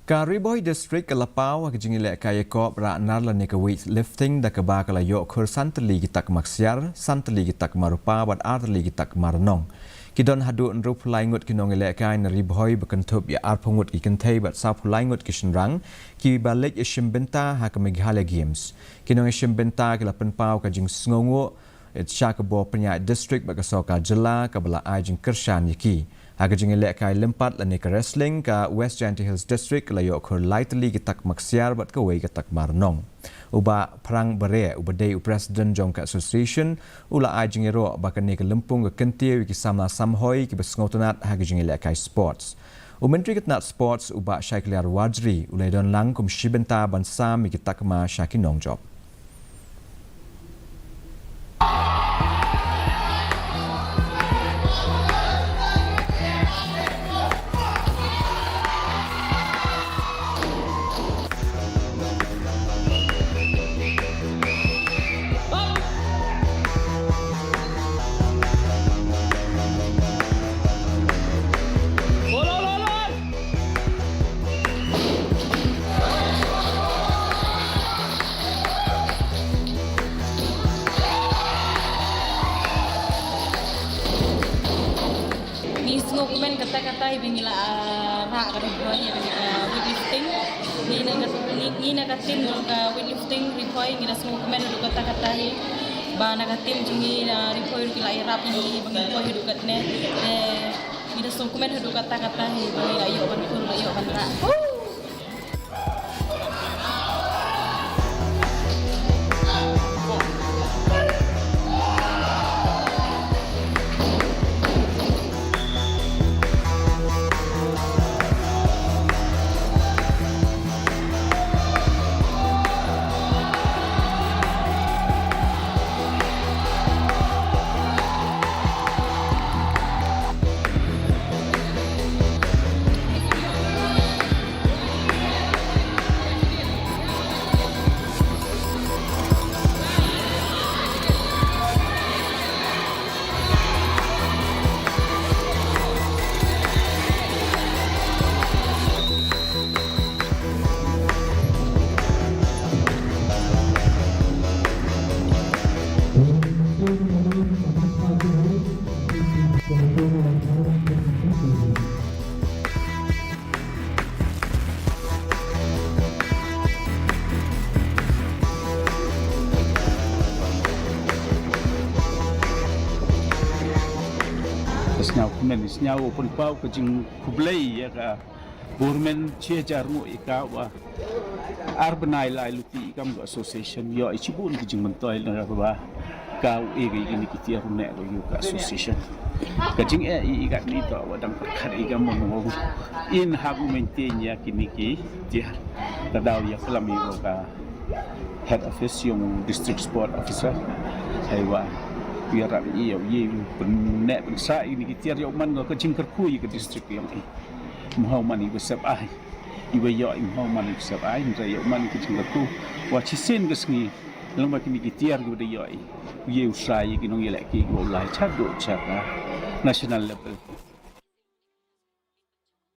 Ri-Bhoi district Kalapau ke Jingiakob ra narla ni ke weightlifting da ke ba kala yo khur santli gitak maksiar santli gitak marupa bat artli gitak marnong kidon hadu nrup laingut kinong kai na Ri-Bhoi bekentup ya arpungut ki kentai bat sap laingut ki shenrang ki balik ishimbenta ha ke Meghalaya games kinong ishimbenta ke lapen pau ka jing sngongo it syakabo penya district ba ke soka jela ka bala ai jing kershan yiki Aga Jingialympat lani ke wrestling ka West Jaiñtia Hills District layo khur lightly gitak maksiar bat ke wei gitak marnong. Uba perang bare ubadai President Jongka Association ula ai jingiro bakani ke lempung ke kentia ki samla samhoi ki besngotonat haga Jingialympat sports. Menteri Ketnat Sports uba Syaikliar Wajri ulai don lang kum shibenta bansam gitak ma Syakinong job. Dokumen kata-kata ibingila rak Ri-Bhoi weightlifting ni nagatim weightlifting Ri-Bhoi ngira dokumen hidup kata-kata hi ba nagatim jingi Ri-Bhoi kila irap ni Ri-Bhoi hidup katne ngira dokumen hidup kata-kata hi ba ayo ban kur ayo ban rak Isnyaw kumen isnyaw open pau ke jing kublai ya ka burmen cie jarmu ika wa arbanai lai luti ikam association yo ichibun ke jing mentoi na ba ka ege ini kitia rune ko yu ka association ka jing ika ni to wa dang khar ika mo in habu maintain ya kiniki dia tadaw ya klami ko ka head office yung district sport officer haywa biar iya ye penek sa ini kita yo man ko jingkar kui ke district yang mau man ibu sab ai ibu yo mau man ibu sab ai yo man ke jingkar ku wa chisen ke sngi lomba kini kita yo ye usai ke nong ye laki go lai chado chaka national level